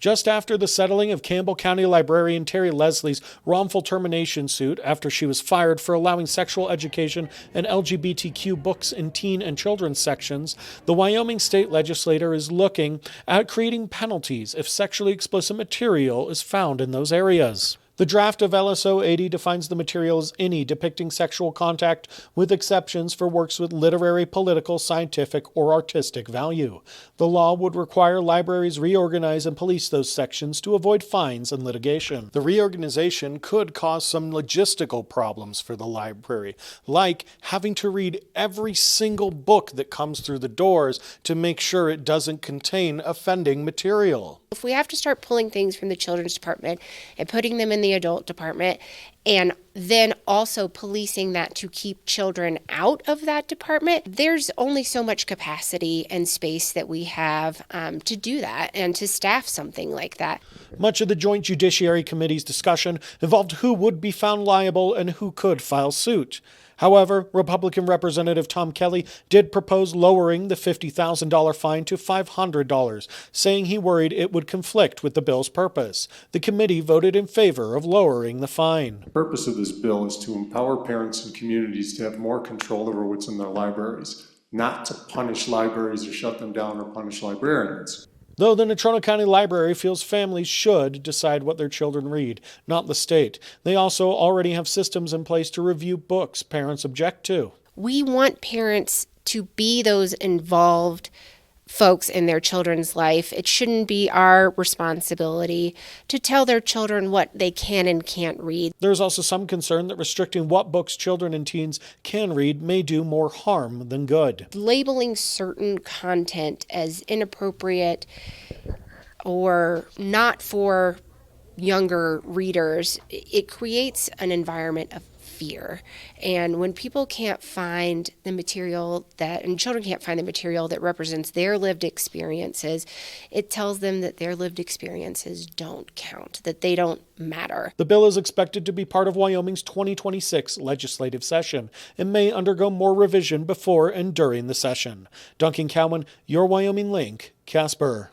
Just after the settling of Campbell County librarian Terry Leslie's wrongful termination suit after she was fired for allowing sexual education and LGBTQ books in teen and children's sections, the Wyoming state legislature is looking at creating penalties if sexually explicit material is found in those areas. The draft of LSO 80 defines the material as any depicting sexual contact, with exceptions for works with literary, political, scientific, or artistic value. The law would require libraries reorganize and police those sections to avoid fines and litigation. The reorganization could cause some logistical problems for the library, like having to read every single book that comes through the doors to make sure it doesn't contain offending material. If we have to start pulling things from the children's department and putting them in the adult department, and then also policing that to keep children out of that department, there's only so much capacity and space that we have to do that and to staff something like that. Much of the Joint Judiciary Committee's discussion involved who would be found liable and who could file suit. However, Republican Representative Tom Kelly did propose lowering the $50,000 fine to $500, saying he worried it would conflict with the bill's purpose. The committee voted in favor of lowering the fine. The purpose of this bill is to empower parents and communities to have more control over what's in their libraries, not to punish libraries or shut them down or punish librarians. Though the Natrona County Library feels families should decide what their children read, not the state. They also already have systems in place to review books parents object to. We want parents to be those involved folks in their children's life. It shouldn't be our responsibility to tell their children what they can and can't read. There's also some concern that restricting what books children and teens can read may do more harm than good. Labeling certain content as inappropriate or not for younger readers, it creates an environment of fear. And when people can't find the material and children can't find the material that represents their lived experiences, it tells them that their lived experiences don't count, that they don't matter. The bill is expected to be part of Wyoming's 2026 legislative session and may undergo more revision before and during the session. Duncan Cowan, Your Wyoming Link, Casper.